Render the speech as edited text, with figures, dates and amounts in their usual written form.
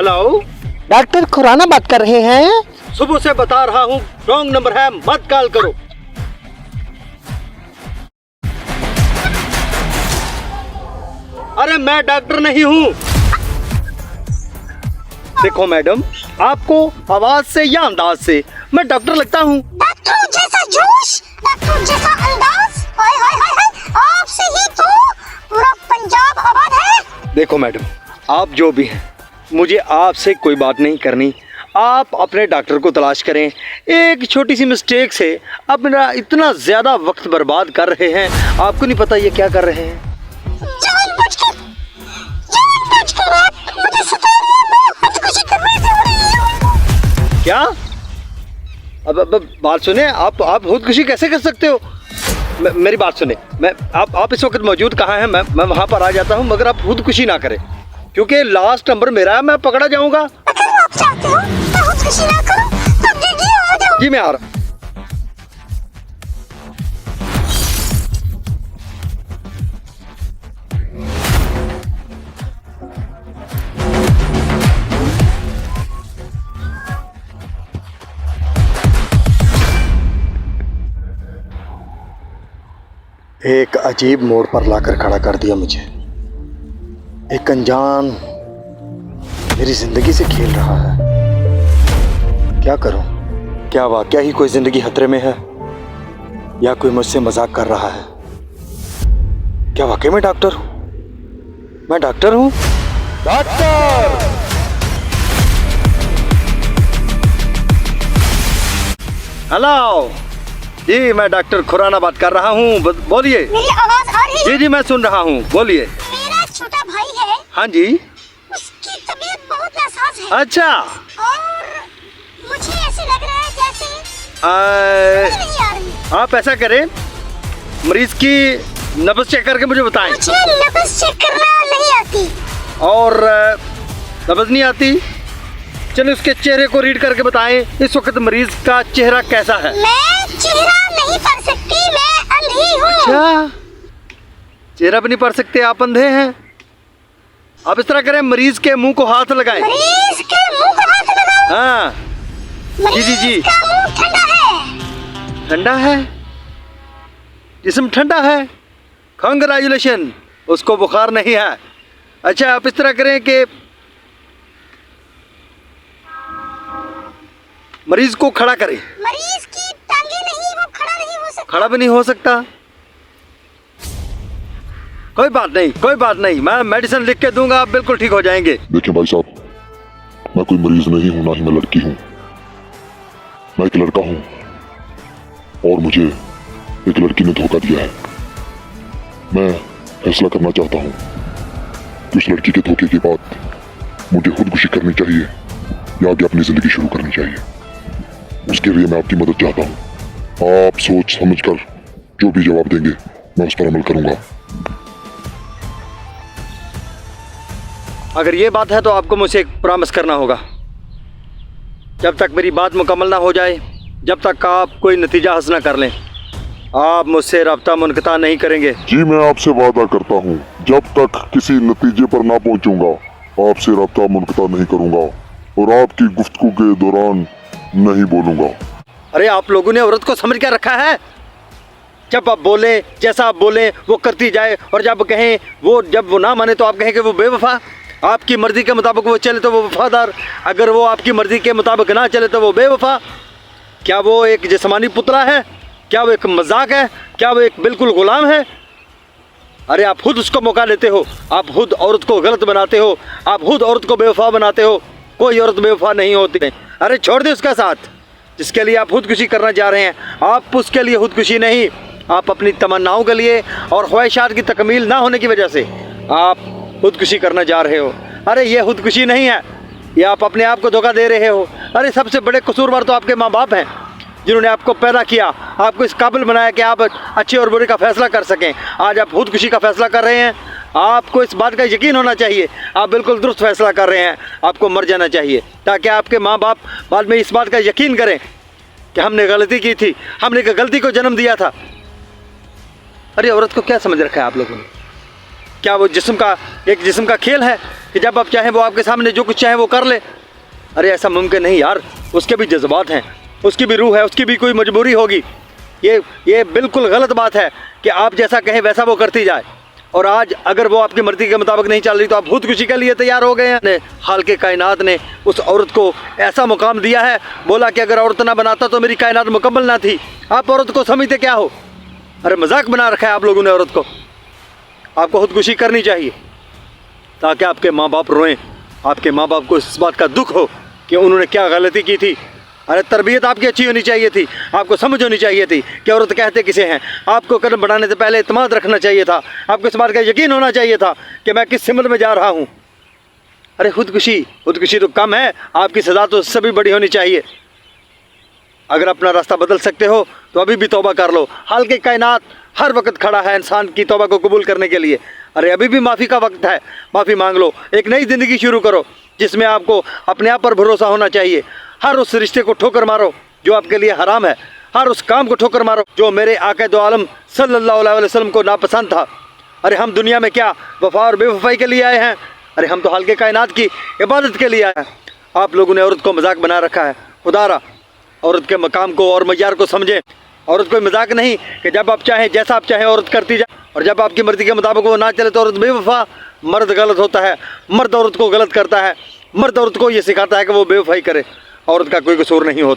Hello, doctor Khurana बात कर रहे हैं? सुबह से बता रहा हूँ रॉन्ग नंबर है, मत कॉल करो। अरे मैं डॉक्टर नहीं हूँ। देखो मैडम, आपको आवाज से या अंदाज से मैं डॉक्टर लगता हूँ। डॉक्टर जैसा जोश, डॉक्टर जैसा अंदाज, हाय हाय हाय हाय, आपसे ही तो पूरा पंजाब आबाद है। देखो मैडम, आप जो भी हैं, मुझे आपसे कोई बात नहीं करनी। आप अपने डॉक्टर को तलाश करें। एक छोटी सी मिस्टेक से अपना इतना ज्यादा वक्त बर्बाद कर रहे हैं, आपको नहीं पता ये क्या कर रहे हैं। जानबूझकर आप मुझे सता रहे हैं, मैं खुदकुशी करने जा रही हूँ। क्या? अब बात सुने, आप खुदकुशी कैसे कर सकते हो? मेरी बात सुने, आप इस वक्त मौजूद कहाँ हैं? मैं वहाँ पर आ जाता हूँ, मगर आप खुदकुशी ना करें, क्योंकि लास्ट नंबर मेरा है, मैं पकड़ा जाऊंगा। अगर आप चाहते हो मैं खुदकुशी ना करूं, तो दीजिए आ जाओ। जी मैं आ रहा। एक अजीब मोड़ पर लाकर खड़ा कर दिया मुझे। एक अनजान मेरी जिंदगी से खेल रहा है। क्या करूं? क्या वाकया ही कोई जिंदगी खतरे में है, या कोई मुझसे मजाक कर रहा है? क्या वाकई में डॉक्टर हूं? मैं डॉक्टर हूं? डॉक्टर! हेलो जी, मैं डॉक्टर खुराना बात कर रहा हूँ। बोलिए। मेरी आवाज आ रही है? जी जी मैं सुन रहा हूँ, बोलिए। मेरा छोटा भाई है, हाँ जी। उसकी तबीयत बहुत नासाज है। अच्छा। और मुझे ऐसे लग रहा है जैसे समझ नहीं आ रही। आप ऐसा करें, मरीज की नब्ज चेक करके मुझे बताएं। मुझे नब्ज चेक करना नहीं आती। और नब्ज नहीं आती? चलो उसके चेहरे को रीड करके बताएं इस वक्त मरीज का चेहरा कैसा है। मैं चेहरा नहीं पढ़ सकती, मैं अंधी हूँ। अच्छा, चेहरा भी नहीं पढ़ सकते, आप अंधे हैं? आप इस तरह करें, मरीज के मुंह को हाथ लगाएं। मरीज के मुंह को हाथ लगाओ। हाँ जी जी। का मुंह ठंडा है। ठंडा है? जिस्म ठंडा है? कांग्रेचुलेशन, उसको बुखार नहीं है। अच्छा, आप इस तरह करें कि मरीज को खड़ा करें। मरीज की टांगे नहीं, वो खड़ा नहीं हो सकता। खड़ा भी नहीं हो सकता? कोई बात नहीं, कोई बात नहीं, मैं मेडिसिन लिख के दूंगा, आप बिल्कुल ठीक हो जाएंगे। देखिए भाई साहब, मैं कोई मरीज नहीं हूँ, ना ही मैं लड़की हूँ। मैं एक लड़का हूँ और मुझे एक लड़की ने धोखा दिया है। मैं फैसला करना चाहता हूँ कि उस लड़की के धोखे के बाद मुझे खुदकुशी करनी चाहिए या आगे अपनी जिंदगी शुरू करनी चाहिए। उसके लिए मैं आपकी मदद चाहता हूँ। आप सोच समझ कर जो भी जवाब देंगे मैं उस पर अमल करूंगा। अगर ये बात है तो आपको मुझसे एक प्रॉमिस करना होगा। जब तक मेरी बात मुकम्मल ना हो जाए, जब तक आप कोई नतीजा हासिल ना कर लें, आप मुझसे रब्ता मुनक़ता नहीं करेंगे। जी मैं आपसे वादा करता हूँ, जब तक किसी नतीजे पर ना पहुँचूंगा आपसे रब्ता मुनक़ता नहीं करूंगा और आपकी गुफ्तगू के दौरान नहीं बोलूंगा। अरे आप लोगों ने औरत को समझ क्या रखा है? जब आप बोले, जैसा आप बोले वो करती जाए, और जब कहें वो, जब वो ना माने तो आप कहें कि वो बेवफा। आपकी मर्जी के मुताबिक वो चले तो वो वफादार, अगर वो आपकी मर्जी के मुताबिक ना चले तो वो बेवफा। क्या वो एक जिस्मानी पुतला है? क्या वो एक मजाक है? क्या वो एक बिल्कुल गुलाम है? अरे आप खुद उसको मौका देते हो, आप खुद औरत को गलत बनाते हो, आप खुद औरत को बेवफा बनाते हो। कोई औरत बेवफा नहीं होती। अरे छोड़ दे उसका साथ, जिसके लिए आप खुदकुशी करना चाह रहे हैं। आप उसके लिए खुदकुशी नहीं, आप अपनी तमन्नाओं के लिए और ख्वाहिशात की तकमील ना होने की वजह से आप खुदकुशी करना जा रहे हो। अरे ये खुदकुशी नहीं है, ये आप अपने आप को धोखा दे रहे हो। अरे सबसे बड़े कसूरवार तो आपके माँ बाप हैं, जिन्होंने आपको पैदा किया, आपको इस काबिल बनाया कि आप अच्छे और बुरे का फैसला कर सकें। आज आप खुदकुशी का फैसला कर रहे हैं। आपको इस बात का यकीन होना चाहिए, आप बिल्कुल दुरुस्त फैसला कर रहे हैं। आपको मर जाना चाहिए ताकि आपके माँ बाप बाद में इस बात का यकीन करें कि हमने गलती की थी, हमने एक गलती को जन्म दिया था। अरे औरत को क्या समझ रखा है आप लोगों ने? क्या वो एक जिस्म का खेल है? कि जब आप चाहें वो आपके सामने जो कुछ चाहे वो कर ले? अरे ऐसा मुमकिन नहीं यार, उसके भी जज्बात हैं, उसकी भी रूह है, उसकी भी कोई मजबूरी होगी। ये बिल्कुल गलत बात है कि आप जैसा कहें वैसा वो करती जाए। और आज अगर वो आपकी मर्जी के मुताबिक नहीं चल रही तो आप खुदकुशी के लिए तैयार हो गए हैं। हाल के कायनात ने उस औरत को ऐसा मुकाम दिया है, बोला कि अगर औरत ना बनाता तो मेरी कायनात मुकम्मल ना थी। आप औरत को समझते क्या हो? अरे मजाक बना रखा है आप लोगों ने औरत को। आपको खुदकुशी करनी चाहिए ताकि आपके माँ बाप रोएं, आपके माँ बाप को इस बात का दुख हो कि उन्होंने क्या गलती की थी। अरे तरबियत आपकी अच्छी होनी चाहिए थी, आपको समझ होनी चाहिए थी कि औरत कहते किसे हैं। आपको कदम बढ़ाने से पहले इत्मीनान रखना चाहिए था, आपको इस बात का यकीन होना चाहिए था कि मैं किस सिमत में जा रहा हूँ। अरे खुदकुशी तो कम है, आपकी सज़ा तो उससे भी बड़ी होनी चाहिए। अगर अपना रास्ता बदल सकते हो तो अभी भी तौबा कर लो। हाल के कायनात हर वक्त खड़ा है इंसान की तौबा को कबूल करने के लिए। अरे अभी भी माफ़ी का वक्त है, माफ़ी मांग लो, एक नई ज़िंदगी शुरू करो जिसमें आपको अपने आप पर भरोसा होना चाहिए। हर उस रिश्ते को ठोकर मारो जो आपके लिए हराम है, हर उस काम को ठोकर मारो जो मेरे आका दो आलम सल्लल्लाहु अलैहि वसल्लम को नापसंद था। अरे हम दुनिया में क्या वफा और बेवफाई के लिए आए हैं? अरे हम तो हाल के कायनात की इबादत के लिए आए हैं। आप लोगों ने औरत को मजाक बना रखा है। खुदारा औरत के मकाम को और मयार को समझें। औरत कोई मजाक नहीं कि जब आप चाहें जैसा आप चाहें औरत करती जाए, और जब आपकी मर्जी के मुताबिक वो ना चले तो औरत बेवफा। मर्द गलत होता है, मर्द औरत को गलत करता है, मर्द औरत को ये सिखाता है कि वो बेवफाई करे। औरत का कोई कसूर नहीं होता।